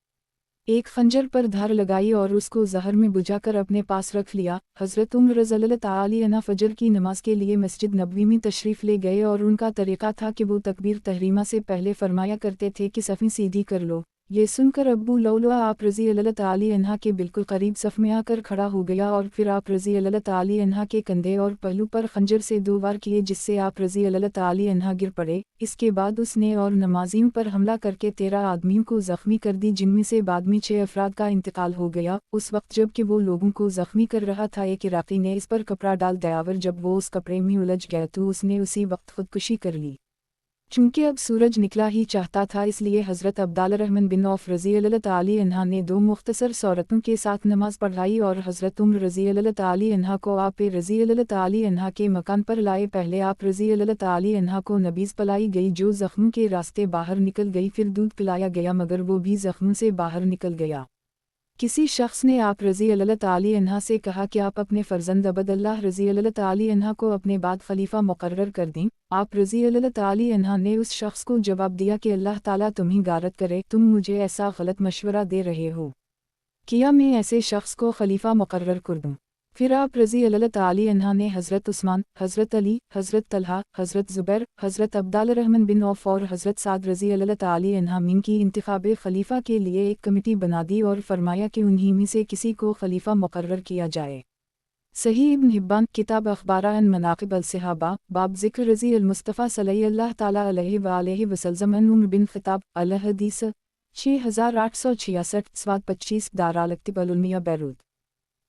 एक खंजर पर धार लगाई और उसको जहर में बुझाकर अपने पास रख लिया। हज़रत उम्र रज़ी अल्लाह ताला अन्हा फजर की नमाज के लिए मस्जिद नबवी में तशरीफ़ ले गए और उनका तरीक़ा था कि वो तकबीर तहरीमा से पहले फरमाया करते थे कि सफ़ी सीधी कर लो। ये सुनकर अब्बू लौलुआ आप रज़ी अल्लाह ताला अन्हा के बिल्कुल करीब सफ़ में आकर खड़ा हो गया और फिर आप रज़ी अल्लाह ताला अन्हा के कंधे और पहलू पर खंजर से 2 वार किए, जिससे आप रज़ी अल्लाह ताला अन्हा गिर पड़े। इसके बाद उसने और नमाजियों पर हमला करके 13 आदमियों को ज़ख्मी कर दी, जिनमें से बाद में 6 अफराद का इंतकाल हो गया। उस वक्त जब कि वो लोगों को ज़ख्मी कर रहा था, एक इराक़ी ने इस पर कपड़ा डाल दिया और जब वो उस कपड़े में उलझ गया तो उसने उसी वक्त खुदकुशी कर ली। चूँकि अब सूरज निकला ही चाहता था, इसलिए हज़रत अब्दुर्रहमान बिन औफ़ रज़ी अल्लाह ताला अन्हा ने 2 मुख्तसर सूरतों के साथ नमाज पढ़ाई और हज़रत उम्र रज़ी अल्लाह ताला अन्हा को आप रज़ी अल्लाह ताला अन्हा के मकान पर लाए। पहले आप रज़ी अल्लाह ताला अन्हा को नबीज़ पिलाई गई जो ज़ख्मों के रास्ते बाहर निकल गई, फिर दूध पिलाया गया मगर वो भी ज़ख्मों से बाहर निकल गया। किसी शख्स ने आप रज़ी अल्लाह ताला अन्हा से कहा कि आप अपने फ़र्जंद अब्दुल्लाह रज़ी अल्लाह ताला अन्हा को अपने बाद खलीफा मुकर्रर कर दें। आप रज़ी अल्लाह ताला अन्हा ने उस शख्स को जवाब दिया कि अल्लाह ताला तुम्हें गारत करे, तुम मुझे ऐसा गलत मशवरा दे रहे हो, किया मैं ऐसे शख्स को खलीफा मुकर्रर कर दूँ। फिर आप रज़ी अल्लाह ताला अन्हा ने हज़रत उस्मान, हज़रत अली, हज़रत तलहा, हज़रत ज़ुबैर, हज़रत अब्दुर्रहमान बिन औफ़ और हज़रत साद रज़ी अल्लाह ताला अन्हा की इंतखाब खलीफा के लिए एक कमेटी बना दी और फरमाया कि उन्हीं में से किसी को खलीफा मुकर्रर किया जाए। सही इब्न हिब्बान किताब अख़बार अन मनाक़िब अल-सहाबा बाब ज़िक्र रज़ी अल-मुस्तफ़ा सल्लल्लाहु ताला अलैहि वसल्लम अन उम्र बिन ख़िताब अल हदीस 6866 स्वाद 25 दाराल-अक्तिब अल-उलमिया बैरूत।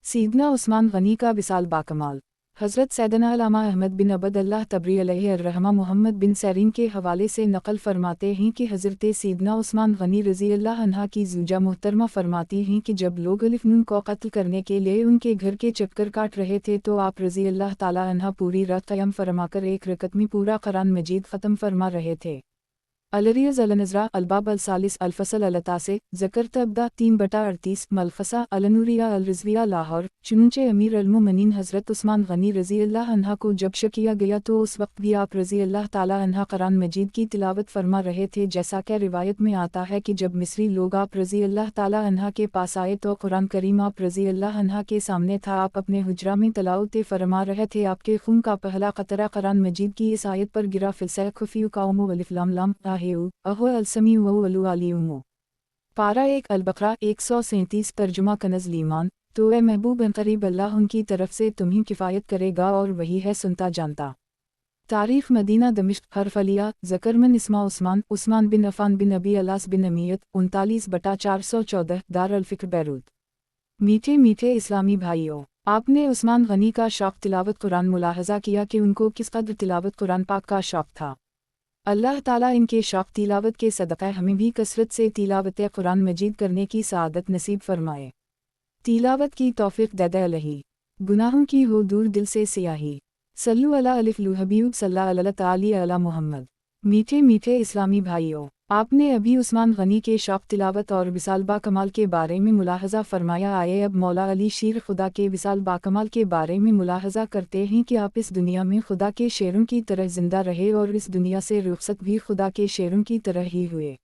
सीदना उस्मान गनी का विसाल बाकमाल। हज़रत सैयदना अल्लामा अहमद बिन अब्दुल्लाह तबरी अलैहिर्रहमा मोहम्मद बिन सैरीन के हवाले से नक़ल फरमाते हैं कि हज़रत सीदना उस्मान गनी रज़ी अल्लाह अन्हा की ज़ूजा मोहतरमा फरमाती हैं कि जब लोग अलिफ़ नून को कत्ल करने के लिए उनके घर के चक्कर काट रहे थे तो आप रज़ी अल्लाह ताला अन्हा पूरी रात क़याम फरमाकर एक रकत में पूरा कुरान मजीद ख़त्म फरमा रहे थे। अलरियज़ अलनज़रा अलबाब अलसालिस अलफ़सल अलतासे ज़कर तब्दा 3/38 मलखसा अलनूरिया अलरिज़विया लाहौर। चुनूंचे अमीर अलमुमिनीन हज़रत उस्मान गनी रज़ी अल्लाह अन्हा को जब शक किया गया तो उस वक्त भी आप रज़ी अल्लाह ताला अन्हा कुरान मजीद की तिलावत फरमा रहे थे। जैसा कि रिवायत में आता है कि जब मिस्री लोग आप रज़ी अल्लाह ताला अन्हा के पास आए तो कुरान करीम आप रज़ी अल्लाह अन्हा के सामने था। आप अपने हुजरा में तिलावत फरमा रहे थे। आपके खून का पहला क़तरा कुरान मजीद की इस आयत पर गिरा, फ़िलसैख़ुफ़ी काउमु अलिफ़ लाम लाम अहो अलसमी व अलु अलीउमो। पारा 1 अल-बक़रा 137 तर्जुमा कनज़ ईमान। तो ए महबूब करीब अल्लाह उनकी तरफ से तुम्हें किफ़ायत करेगा और वही है सुनता जानता। तारीख़ मदीना दमिश्क हर्फ अलिया ज़करमन इस्मा उस्मान उस्मान बिन अफ़ान बिन अबी अलास बिन अमीयत 39/414 दार अल-फ़िक्र बैरूत। मीठे मीठे इस्लामी भाइयों, आपने उस्मान गनी का शौक़ तिलावत कुरान मुलाहज़ा किया कि उनको किस कदर तिलावत कुरान पाक का शौक़ था। अल्लाह ताला इनके शौक़ तिलावत के सदक़े हमें भी कसरत से तिलावत कुरान मजीद करने की सआदत नसीब फरमाए। तिलावत की तौफ़ीक़ दे अलही, गुनाहों की हो दूर दिल से सियाही। सल्लु अला अलिफ़ हबीब सल्लल्लाहु ताला अला मुहम्मद। मीठे मीठे इस्लामी भाइयों, आपने अभी उस्मान गनी के शौक़ तिलावत और विसाल बाकमाल के बारे में मुलाहज़ा फरमाया। आए अब मौला अली शीर खुदा के विसाल बाकमाल के बारे में मुलाहज़ा करते हैं कि आप इस दुनिया में खुदा के शेरों की तरह ज़िंदा रहे और इस दुनिया से रुख़सत भी खुदा के शेरों की तरह ही हुए।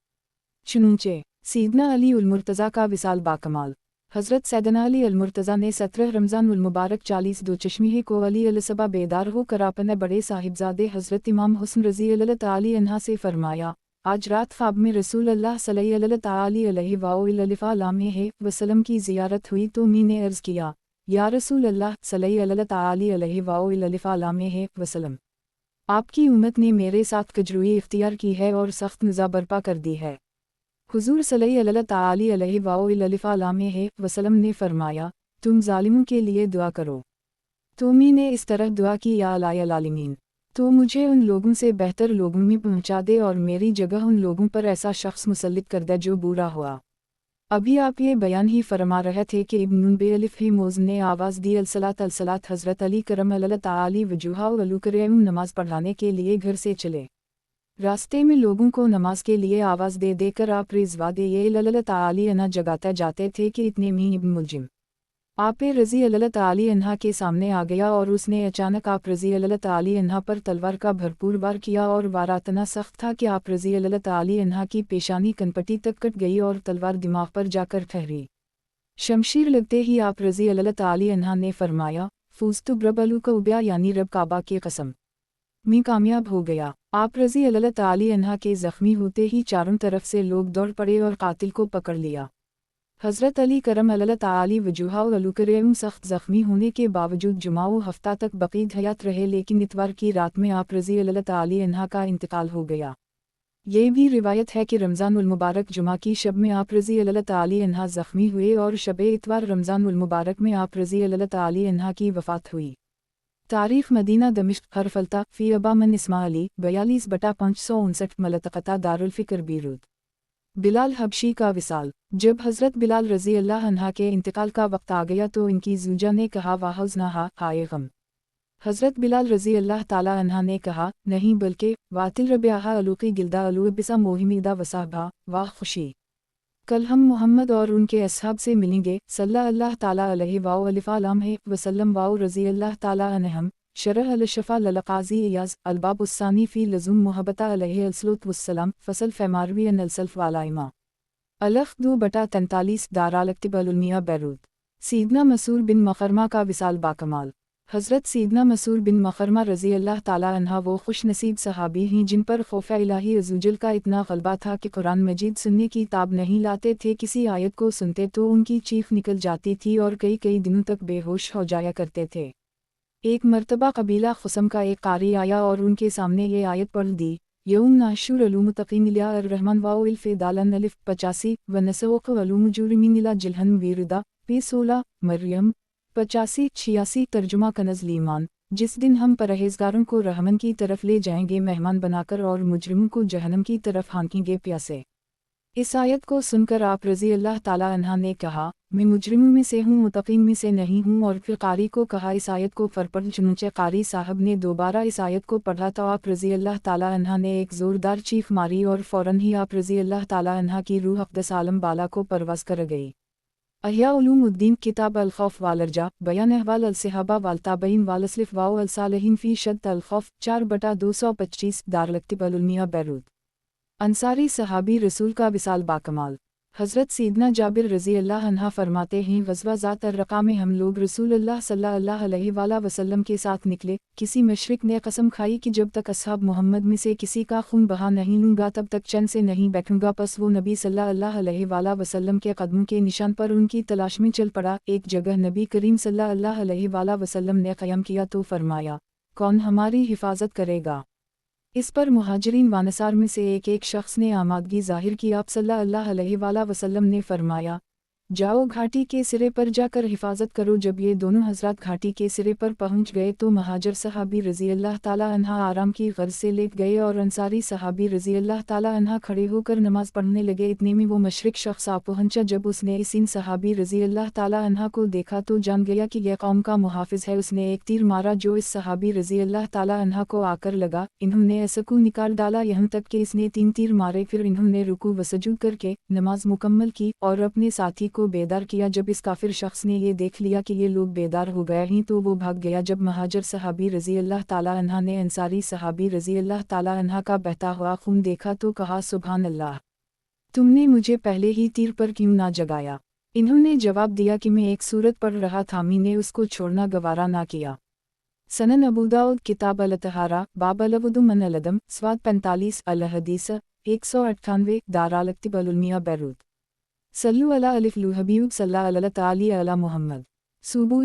चुनूंचे सीदना अली उल मुर्तज़ा का विसाल बाकमाल। हज़रत सैयदना अली अल मुर्तज़ा ने 17 रमज़ान उल मुबारक 40 दो चश्मी को अली अलसबा बेदार होकर अपने बड़े साहिबजादे हज़रत इमाम हुस्न रज़ी अल्लाह ताला अन्हा से फरमाया, आज रात ख्वाब में रसूल अल्लाह सल्लल्लाहु ताला अलैहि वसल्लम की ज़ियारत हुई तो मैंने अर्ज़ किया, या रसूल अल्लाह सल्लल्लाहु ताला अलैहि वसल्लम, आपकी उम्मत ने मेरे साथ कजरुई इख्तियार की है और सख्त निज़ा बर्पा कर दी है। हुज़ूर सल्लल्लाहु ताला अलैहि वसल्लम ने फरमाया, तुम ज़ालिमों के लिए दुआ करो। तो मैंने इस तरह दुआ की, या अलायल आलिमीन, तो मुझे उन लोगों से बेहतर लोगों में पहुंचा दे और मेरी जगह उन लोगों पर ऐसा शख्स मुसल्लित कर दे जो बुरा हुआ। अभी आप ये बयान ही फरमा रहे थे कि इब्न बेअलिफ ही मोज़ ने आवाज़ दी अलसलात अलसलात। हज़रत अली करम अल्लाह ताली वजूहा वलुकरम नमाज पढ़ाने के लिए घर से चले। रास्ते में लोगों को नमाज के लिए आवाज़ दे देकर आप रिजवा दे ये अल्लाह ताली अन्हा जगाते जाते थे कि इतने में इब्न मुलजिम आप रज़ी अल्लाह ताली अन्हा के सामने आ गया और उसने अचानक आप रज़ी अल्लाह ताली अन्हा पर तलवार का भरपूर वार किया और वार इतना सख्त था कि आप रज़ी अल्लाह ताली अन्हा की पेशानी कनपट्टी तक कट गई और तलवार दिमाग पर जाकर ठहरी। शमशीर लगते ही आप रज़ी अल्लाह ताली अन्हा ने फरमाया, फूज़तु बिरब्बिल कअबा, यानी रब काबा की कसम, मैं कामयाब हो गया। आप रज़ी अल्लाह ताली अन्हा के ज़ख्मी होते ही चारों तरफ से लोग दौड़ पड़े और कातिल को पकड़ लिया। हज़रत अली करम अल्लाह ताली वजूहा वलुकरम सख्त ज़ख्मी होने के बावजूद जुमाओ हफ्ता तक बक़ीद हयात रहे, लेकिन इतवार की रात में आप रज़ी अल्लाह ताली अन्हा का इंतकाल हो गया। ये भी रिवायत है कि रमज़ानुल मुबारक जुमा की शब में आप रज़ी अल्लाह ताली अन्हा ज़ख्मी हुए और शब इतवार रमज़ानुल मुबारक में आप रज़ी अल्लाह ताली अन्हा की वफ़ात हुई। तारीख़ मदीना दमिश्क हरफलता फ़ी अबा मन इस्माइली 42/559 मलतक़ता दारुल फ़िक्र बीरूत। बिलाल हबशी का विसाल। जब हज़रत बिलाल रज़ी अल्लाह अन्हा के इंतकाल का वक्त आ गया तो इनकी ज़ूजा ने कहा, वाहज़नाहा हाय गम। हज़रत बिलाल रज़ी अल्लाह ताला अन्हा ने कहा, नहीं बल्कि वातिल रब्याहा अलूक़ी गिल्दा अलूबिसा मोहिमीदा वसाहबा, वाह खुशी, कल हम मोहम्मद और उनके असहाब से मिलेंगे सल्लल्लाहु ताला अलैहि वसल्लम वाओ रज़ी अल्लाह ताला अन्हम। शरह अल-शफ़ा ललक़ाज़ी इयाज़ अलबाबुस्सानी फ़ी लज़ुम मोहब्बता अलैहि अस्सलातु वस्सलाम फ़सल फ़मारवी अन अलसल्फ़ वालाइमा अलफ़ 2/43 दाराल-अक्तिब अल-उलमिया बैरूत। सीदना मसूर बिन मखरमा का विसाल बाकमाल। हज़रत सीदना मसूर बिन मखरमा रज़ी अल्लाह ताला अन्हा वो खुश नसीब सहाबी हैं जिन पर खौफ़ इलाही अज़्ज़वजल का इतना ग़लबा था कि कुरान मजीद सुनने की ताब नहीं लाते थे। किसी आयत को सुनते तो उनकी चीख निकल जाती थी और कई कई दिनों तक बेहोश हो जाया करते थे। एक मर्तबा कबीला खुसम का एक कारी आया और उनके सामने ये आयत पढ़ दी, यौम नाशुर अलूमुतक़ीन इला अर्रहमान वाओ इल्फ़े दालन अलिफ 85 व नसौक़ अलूमुजुरिमीन इला जिल्हन वीरदा पे 16 मरियम 85-86। तर्जुमा कनज़ ईमान। जिस दिन हम परहेज़गारों को रहमन की तरफ ले जाएंगे मेहमान बनाकर और मुजरिमों को जहन्नम की तरफ हाँकेंगे प्यासे। इस आयत को सुनकर आप रज़ी अल्लाह ताला अन्हा ने कहा, मैं मुजरिमों में से हूँ, मुतक़ीन में से नहीं हूँ। और फिर कारी को कहा, इस आयत को पढ़। चुनंचे कारी साहब ने दोबारा इस आयत को पढ़ा तो आप रज़ी अल्लाह ताला अन्हा ने एक ज़ोरदार चीख मारी और फ़ौरन ही आप रज़ी अल्लाह ताला अन्हा की रूह अक़दस आलम बाला को परवाज़ कर गई। अहिया उलूमुद्दीन किताब अल-खौफ़ वालरजा बयान अहवाल अल-सहाबा वाल-ताबईन वाल-सलफ़ वाओ अल-सालिहीन फ़ी शद्द अल-खौफ़ 4/225 दारुल-अक्तिब अल-उलमिया बैरूत। अंसारी सहाबी रसूल का विसाल बाकमाल। हज़रत सीदना जाबिर रज़ी अल्लाह अन्हा फरमाते हैं, ग़ज़वा ज़ात अर्रक़ा में हम लोग रसूलुल्लाह सल्लल्लाहु अलैहि वसल्लम के साथ निकले। किसी मुशरिक ने कसम खाई कि जब तक असहाब मोहम्मद में से किसी का खून बहा नहीं लूँगा तब तक चैन से नहीं बैठूँगा। पस वो नबी सल्लल्लाहु अलैहि वसल्लम के कदमों के निशान पर उनकी तलाश में चल पड़ा। एक जगह नबी करीम सल्लल्लाहु अलैहि वसल्लम ने क़याम किया तो फरमाया, कौन हमारी हिफाजत करेगा। इस पर मुहाजिरीन वानसार में से एक शख्स ने आमादगी ज़ाहिर की। आप सल्लल्लाहु अलैहि वसल्लम ने फरमाया, जाओ घाटी के सिरे पर जाकर हिफाजत करो। जब ये दोनों हज़रात घाटी के सिरे पर पहुंच गए तो महाजर सहाबी रज़ी अल्लाह ताला अन्हा आराम की गर्ज से लेट गए और अंसारी सहाबी रज़ी अल्लाह ताला अन्हा खड़े होकर नमाज़ पढ़ने लगे। इतने में वो मुशरिक शख्स आ पहुंचा। जब उसने इन सहाबी रज़ी अल्लाह ताला अन्हा को देखा तो जान गया कि यह कौम का मुहाफ़िज़ है। उसने एक तीर मारा जो इस सहाबी रज़ी अल्लाह ताला अन्हा को आकर लगा। इन्होंने असकू निकाल डाला, यहाँ तक कि इसने 3 तीर मारे। फिर इन्होंने रुकू व सजूद करके नमाज मुकम्मल की और अपने साथी को बेदार किया। जब इस काफिर शख्स ने ये देख लिया कि ये लोग बेदार हो गए हैं तो वो भाग गया। जब महाजर सहाबी रज़ी अल्लाह ताला अन्हा ने अंसारी सहाबी रज़ी अल्लाह ताला अन्हा का बहता हुआ खून देखा तो कहा, सुभान अल्लाह, तुमने मुझे पहले ही तीर पर क्यों ना जगाया। इन्होंने जवाब दिया कि मैं एक सूरत पढ़ रहा था, मैंने उसको छोड़ना गवारा ना किया। सनन अबू दाऊद किताब अल-तहारा बाब अल-वुदू मन अल-अदम स्वाद 45 अल-हदीस 198 दाराल-अक्तिब अल-उलमिया बैरूत। सल्लु अला अलिफ़ हबीब सल्लल्लाहु अलैहि अला मुहम्मद। सुबुह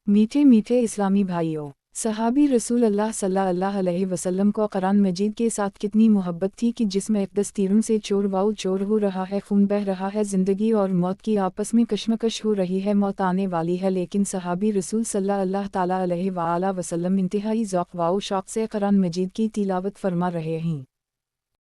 मीठे मीठे इस्लामी भाइयों, صحابی رسول اللہ صلی اللہ علیہ وسلم کو قرآن مجید کے ساتھ کتنی محبت تھی کہ جسم اقدس تیروں سے چور واؤ چور ہو رہا ہے، خون بہہ رہا ہے، زندگی اور موت کی آپس میں کشمکش ہو رہی ہے، موت آنے والی ہے، لیکن صحابی رسول صلی اللہ تعالی علیہ وآلہ وسلم انتہائی ذوق و شوق سے قرآن مجید کی تلاوت فرما رہے ہیں۔